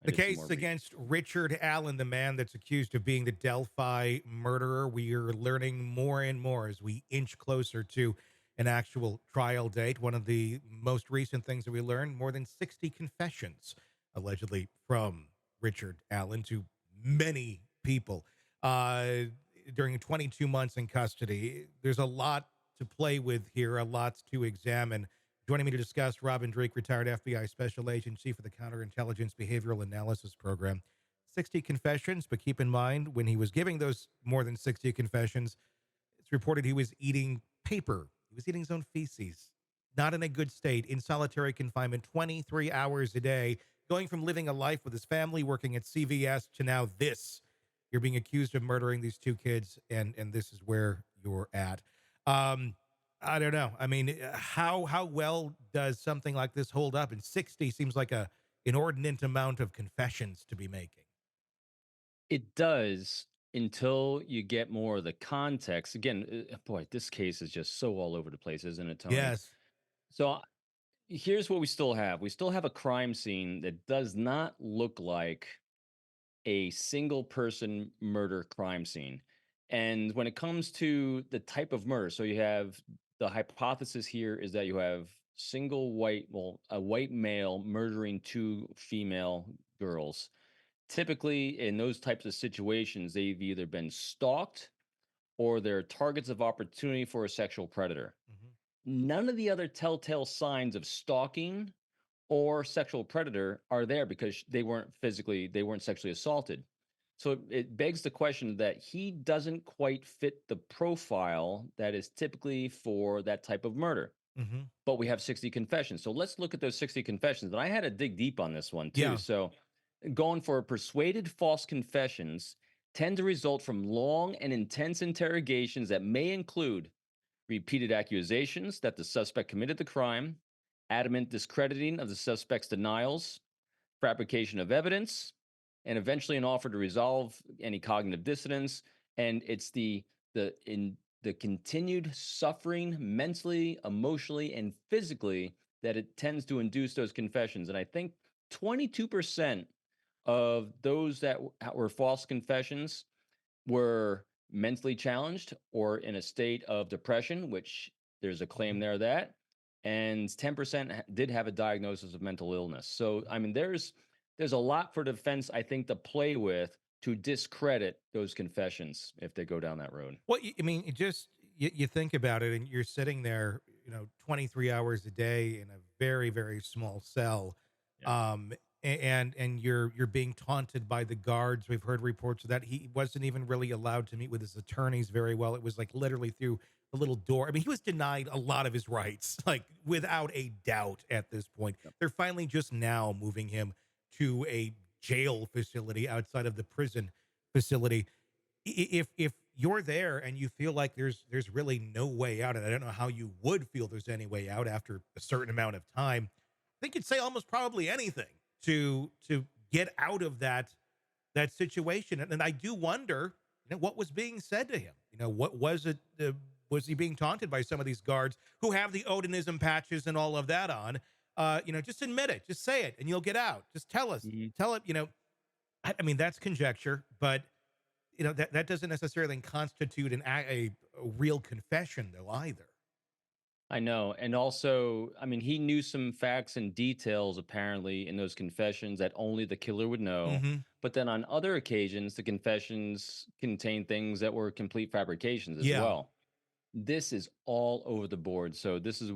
I The did some more case reading. against Richard Allen, the man that's accused of being the Delphi murderer, we are learning more and more as we inch closer to an actual trial date. One of the most recent things that we learned, more than 60 confessions allegedly from Richard Allen to many people uh, during 22 months in custody. There's a lot to play with here, a lot to examine. Joining me to discuss, Robin Dreeke, retired FBI Special Agent, Chief of the Counterintelligence Behavioral Analysis Program. 60 confessions, but keep in mind, when he was giving those more than 60 confessions, it's reported he was eating paper. He was eating his own feces. Not in a good state, in solitary confinement, 23 hours a day, going from living a life with his family, working at CVS, to now this. You're being accused of murdering these two kids, and this is where you're at. Um, I don't know. I mean, how well does something like this hold up? And 60 seems like a inordinate amount of confessions to be making. It does until you get more of the context. Again, boy, this case is just so all over the place, isn't it, Tony? Yes. So here's what we still have. We still have a crime scene that does not look like a single person murder crime scene. And when it comes to the type of murder, so you have the hypothesis here is that you have a white male murdering two female girls. Typically, in those types of situations, they've either been stalked or they're targets of opportunity for a sexual predator. Mhm. None of the other telltale signs of stalking or sexual predator are there because they weren't sexually assaulted. So it begs the question that he doesn't quite fit the profile that is typically for that type of murder. Mhm. But we have 60 confessions. So let's look at those 60 confessions. And I had to dig deep on this one too. Yeah. So going for persuaded false confessions tend to result from long and intense interrogations that may include repeated accusations that the suspect committed the crime, adamant discrediting of the suspect's denials, fabrication of evidence, and eventually an offer to resolve any cognitive dissonance. And it's the continued suffering mentally, emotionally, and physically that it tends to induce those confessions. And I think 22% of those that were false confessions were mentally challenged or in a state of depression, which there's a claim Mhm. there that, and 10% did have a diagnosis of mental illness. So, I mean, there's a lot for defense, I think, to play with to discredit those confessions if they go down that road. Well, I mean, it just you think about it, and you're sitting there, 23 hours a day in a very, very small cell, Yeah. um, and you're being taunted by the guards. We've heard reports of that. He wasn't even really allowed to meet with his attorneys very well. It was like literally through the little door. I mean, he was denied a lot of his rights, like without a doubt. At this point, Yep. they're finally just now moving him to a jail facility outside of the prison facility. If you're there and you feel like there's really no way out, and I don't know how you would feel there's any way out after a certain amount of time, I think you'd say almost probably anything to get out of that situation. And I do wonder, what was being said to him. What was it? Was he being taunted by some of these guards who have the Odinism patches and all of that on? Just admit it, just say it, and you'll get out. Just tell us, Mhm. tell it. I mean, that's conjecture, but that doesn't necessarily constitute a real confession, though, either. I know. And also, I mean, he knew some facts and details apparently in those confessions that only the killer would know. Hmm. But then on other occasions, the confessions contained things that were complete fabrications as Yeah. well. This is all over the board. So this is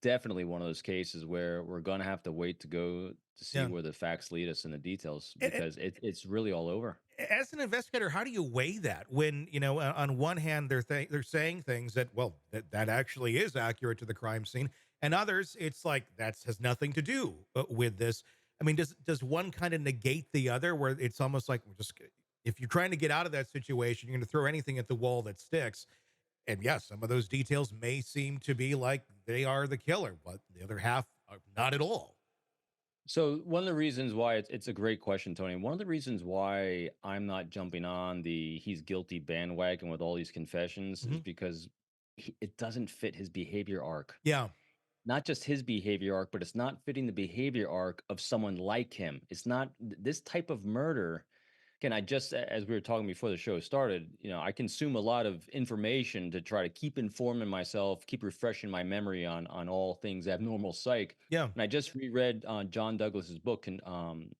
definitely one of those cases where we're going to have to wait to go to see Yeah. where the facts lead us in the details And because it's really all over. as an investigator, how do you weigh that when, on one hand, they're saying things that, well, that actually is accurate to the crime scene, and others, it's like that has nothing to do with this. I mean, does one kind of negate the other, where it's almost like we're just, if you're trying to get out of that situation, you're going to throw anything at the wall that sticks. And yes, some of those details may seem to be like they are the killer, but the other half are not at all. So one of the reasons why it's a great question, Tony. One of the reasons why I'm not jumping on the he's guilty bandwagon with all these confessions is Mhm. because it doesn't fit his behavior arc. Yeah. not just his behavior arc, but it's not fitting the behavior arc of someone like him. It's not this type of murder. Again, as we were talking before the show started, I consume a lot of information to try to keep informing myself, keep refreshing my memory on all things abnormal psych. Yeah. And I just reread John Douglas's book, um,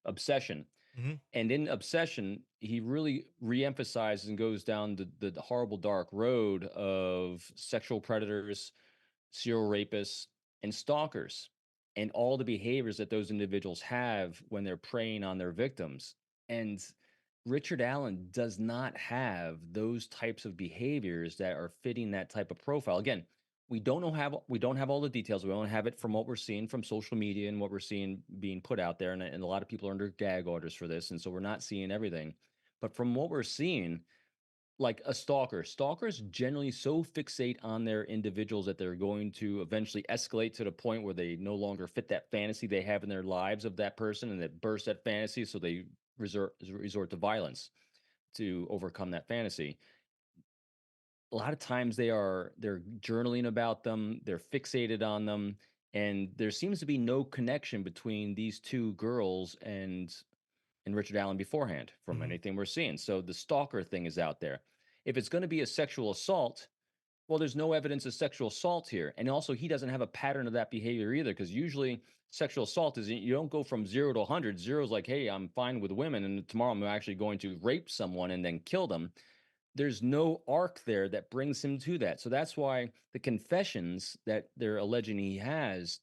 Obsession. Hmm. And in Obsession, he really reemphasizes and goes down the horrible dark road of sexual predators, serial rapists, and stalkers, and all the behaviors that those individuals have when they're preying on their victims. And Richard Allen does not have those types of behaviors that are fitting that type of profile. Again, we don't have all the details. We only have it from what we're seeing from social media and what we're seeing being put out there. And a lot of people are under gag orders for this. And so we're not seeing everything. But from what we're seeing, like a stalkers generally so fixate on their individuals that they're going to eventually escalate to the point where they no longer fit that fantasy they have in their lives of that person, and that burst that fantasy, so they resort to violence to overcome that fantasy. A lot of times they're journaling about them, they're fixated on them, and there seems to be no connection between these two girls and Richard Allen beforehand from Hmm. anything we're seeing. So the stalker thing is out there. If it's going to be a sexual assault, well, there's no evidence of sexual assault here. And also, he doesn't have a pattern of that behavior either, because usually sexual assault is you don't go from 0 to 100. Zero is like, hey, I'm fine with women, and tomorrow I'm actually going to rape someone and then kill them. There's no arc there that brings him to that. So that's why the confessions that they're alleging he has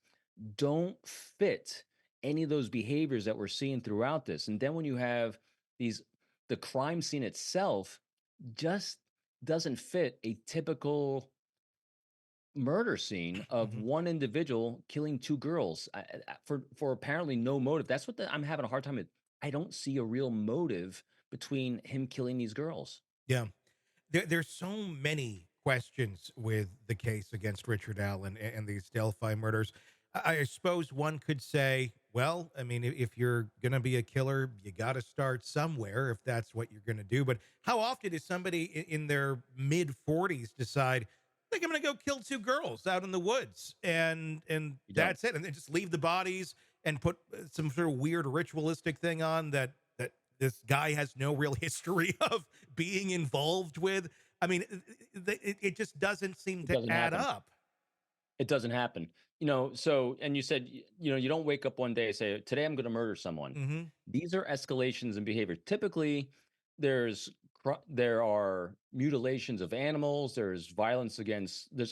don't fit any of those behaviors that we're seeing throughout this. And then when you have these, the crime scene itself just doesn't fit a typical murder scene of Hmm. one individual killing two girls for apparently no motive. That's what I'm having a hard time with. I don't see a real motive between him killing these girls. Yeah. There's so many questions with the case against Richard Allen and these Delphi murders. I suppose one could say, well, I mean, if you're going to be a killer, you got to start somewhere if that's what you're going to do. But how often does somebody in their mid 40s decide, I think I'm going to go kill two girls out in the woods and You don't. that's it, and then just leave the bodies and put some sort of weird ritualistic thing on that this guy has no real history of being involved with. I mean, it just doesn't seem It to doesn't add happen. up. It doesn't happen. So and you said, you don't wake up one day and say, "Today I'm gonna murder someone." Hmm. These are escalations in behavior. Typically, there are mutilations of animals, there's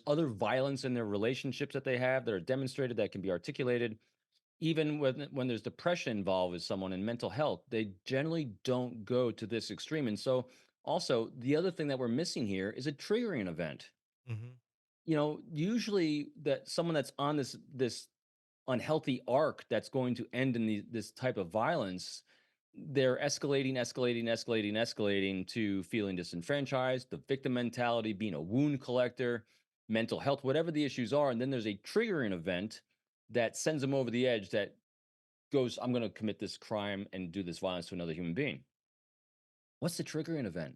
other violence in their relationships that they have that are demonstrated, that can be articulated. Even when there's depression involved with someone in mental health, they generally don't go to this extreme. And so also, the other thing that we're missing here is a triggering event. Hmm. Usually that someone that's on this unhealthy arc that's going to end in this type of violence, they're escalating to feeling disenfranchised, the victim mentality, being a wound collector, mental health, whatever the issues are. And then there's a triggering event that sends them over the edge, that goes, I'm going to commit this crime and do this violence to another human being. What's the triggering event?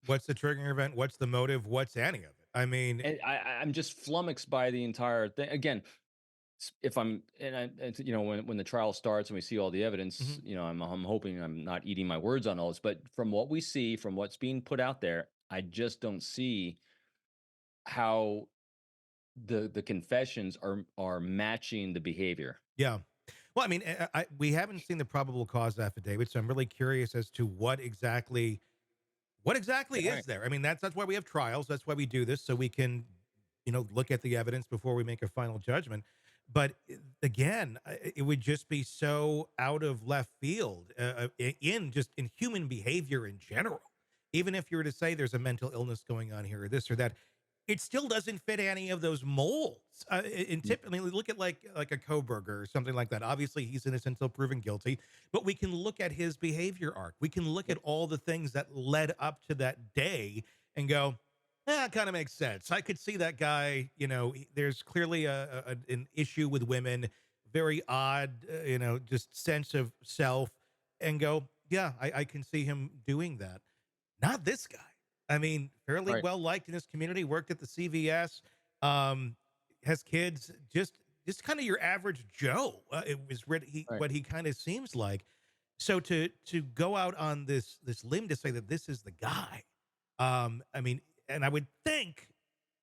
What's the triggering event? What's the motive? What's any of it? I mean, And I'm just flummoxed by the entire thing. Again, if I'm and when the trial starts and we see all the evidence, mhm. I'm hoping I'm not eating my words on all this, but from what we see, from what's being put out there, I just don't see how the confessions are matching the behavior. Yeah. Well, I mean, we haven't seen the probable cause affidavit, so I'm really curious as to what Okay, exactly all is right. there. I mean, that's why we have trials. That's why we do this, so we can, look at the evidence before we make a final judgment. But again, it would just be so out of left field in just in human behavior in general. Even if you were to say there's a mental illness going on here, or this or that, it still doesn't fit any of those molds. And Mm, typically, look at like a Kohberger or something like that. Obviously, he's innocent until proven guilty, but we can look at his behavior arc. We can look at yep. all the things that led up to that day and go, it kind of makes sense. I could see that guy. There's clearly an issue with women, very odd, just sense of self, and go, yeah, I can see him doing that. Not this guy. I mean, fairly All right. well liked in his community, worked at the CVS. um, has kids, just kind of your average Joe. It was Right. what he kind of seems like. So to go out on this limb to say that this is the guy, I mean, and I would think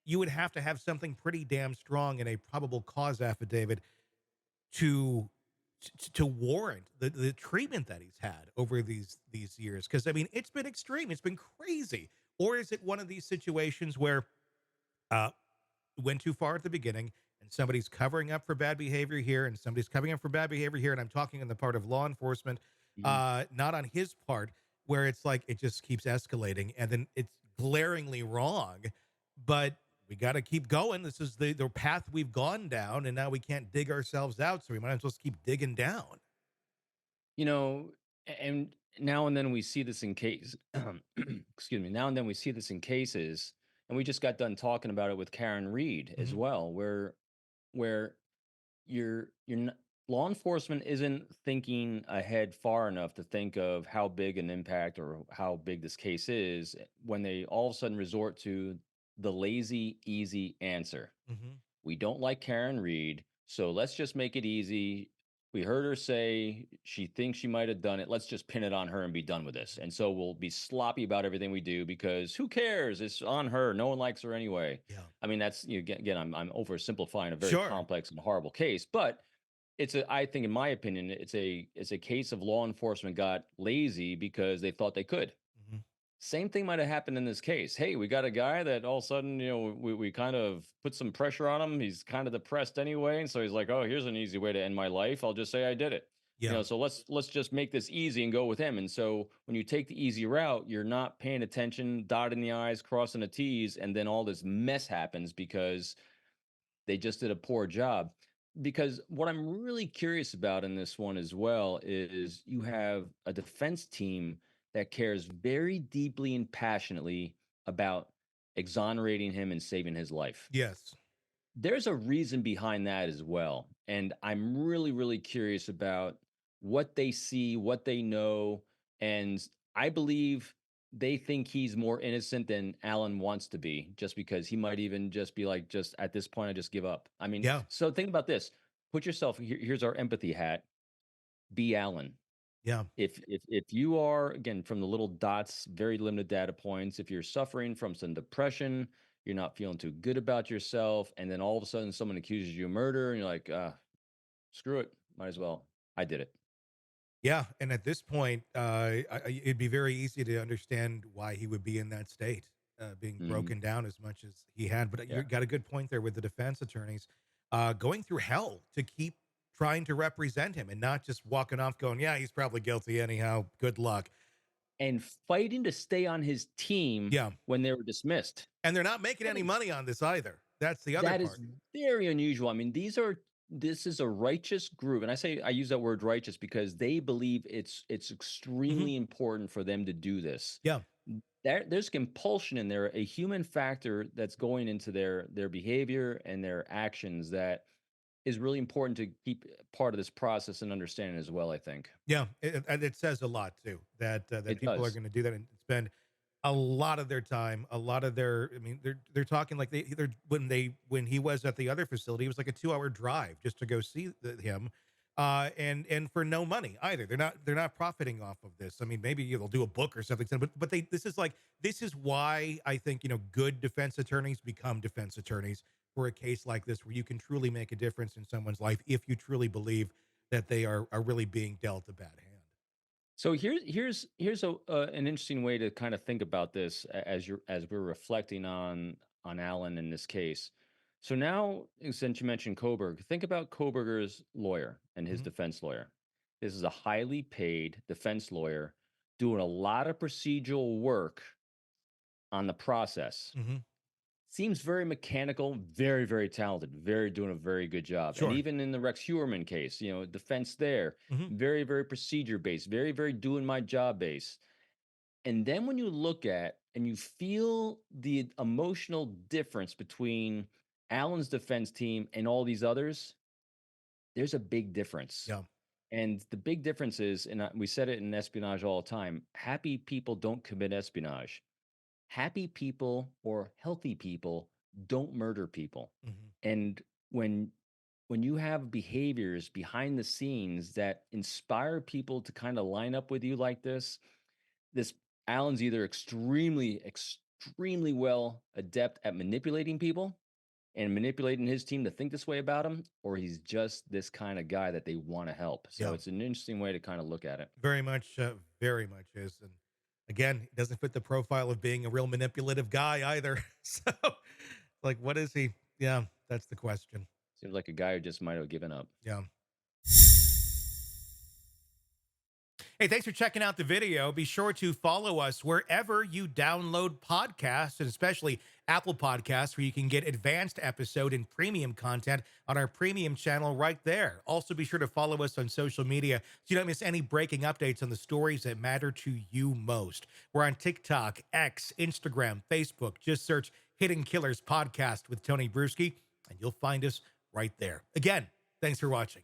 you would have to have something pretty damn strong in a probable cause affidavit to to warrant the treatment that he's had over these years. Because I mean, it's been extreme, it's been crazy. Or is it one of these situations where uh, went too far at the beginning and somebody's covering up for bad behavior here and somebody's covering up for bad behavior here, and I'm talking on the part of law enforcement, Mhm. not on his part, where it's like it just keeps escalating and then it's glaringly wrong, but we got to keep going. This is the path we've gone down, and now we can't dig ourselves out, so we might as well keep digging down. You know, and now and then we see this in case excuse me, now and then we see this in cases, and we just got done talking about it with Karen Reed as Hmm. well, where you're not, law enforcement isn't thinking ahead far enough to think of how big an impact or how big this case is when they all of a sudden resort to the lazy easy answer. Hmm. We don't like Karen Reed, so let's just make it easy. We heard her say she thinks she might have done it. Let's just pin it on her and be done with this. And so we'll be sloppy about everything we do because who cares? It's on her. No one likes her anyway. Yeah. I mean, that's again, I'm oversimplifying a very Sure. complex and horrible case, but I think in my opinion, it's a case of law enforcement got lazy because they thought they could. Hmm. Same thing might have happened in this case. Hey, we got a guy that all of a sudden, we kind of put some pressure on him. He's kind of depressed anyway. And so he's like, oh, here's an easy way to end my life. I'll just say I did it. Yeah. So let's just make this easy and go with him. And so when you take the easy route, you're not paying attention, dotting the I's, crossing the T's, and then all this mess happens because they just did a poor job. Because what I'm really curious about in this one as well is you have a defense team that cares very deeply and passionately about exonerating him and saving his life. Yes. There's a reason behind that as well. And I'm really, really curious about what they see, what they know. And I believe they think he's more innocent than Alan wants to be, just because he might even just be like, just at this point, I just give up. I mean, Yeah. so think about this. Put yourself here's our empathy hat. Be Alan. Yeah. If you are, again, from the little dots, very limited data points, if you're suffering from some depression, you're not feeling too good about yourself, and then all of a sudden someone accuses you of murder, and you're like, screw it, might as well. I did it. Yeah, and at this point, it'd be very easy to understand why he would be in that state, being Mhm. broken down as much as he had. But you Yeah. got a good point there with the defense attorneys, going through hell to keep trying to represent him and not just walking off going, "Yeah, he's probably guilty anyhow. Good luck." And fighting to stay on his team Yeah, when they were dismissed. and they're not making any money on this either. That's the other That is part. very unusual. I mean, this is a righteous group, and I use that word righteous because they believe it's Hmm. extremely important for them to do this. Yeah, There's compulsion in there, a human factor that's going into their behavior and their actions that is really important to keep part of this process and understanding as well, I think. yeah, and it says a lot too that It people are does. going to do that and spend a lot of their time, a lot of their, I mean, they're talking like they're when he was at the other facility, it was like a 2-hour drive just to go see him, and for no money either. They're not profiting off of this. I mean, maybe they'll do a book or something, but they this is like this is why I think good defense attorneys become defense attorneys for a case like this, where you can truly make a difference in someone's life if you truly believe that they are really being dealt a bad hand. So here's an interesting way to kind of think about this as we're reflecting on Alan in this case. So now, since you mentioned Kohberg, think about Kohberger's lawyer and his Hmm. defense lawyer. This is a highly paid defense lawyer doing a lot of procedural work on the process. Hmm. Seems very mechanical, very, very talented, very doing a very good job. And Sure. even in the Rex Heuermann case, defense there, Hmm. very, very procedure based, very, very doing my job based. And then when you look at and you feel the emotional difference between Allen's defense team and all these others, there's a big difference. Yeah. And the big difference is, and we said it in espionage all the time, happy people don't commit espionage. Happy people or healthy people don't murder people. Mhm. And when when you have behaviors behind the scenes that inspire people to kind of line up with you like this Alan's either extremely well adept at manipulating people and manipulating his team to think this way about him, or he's just this kind of guy that they want to help. So Yeah. it's an interesting way to kind of look at it. Very much is. And again, it doesn't fit the profile of being a real manipulative guy either. So, like, what is he? Yeah, that's the question. Seems like a guy who just might have given up. Yeah. Hey, thanks for checking out the video. Be sure to follow us wherever you download podcasts, and especially Apple Podcasts, where you can get advanced episode and premium content on our premium channel right there. Also, be sure to follow us on social media so you don't miss any breaking updates on the stories that matter to you most. We're on TikTok, X, Instagram, Facebook. Just search Hidden Killers Podcast with Tony Brueski, and you'll find us right there. Again, thanks for watching.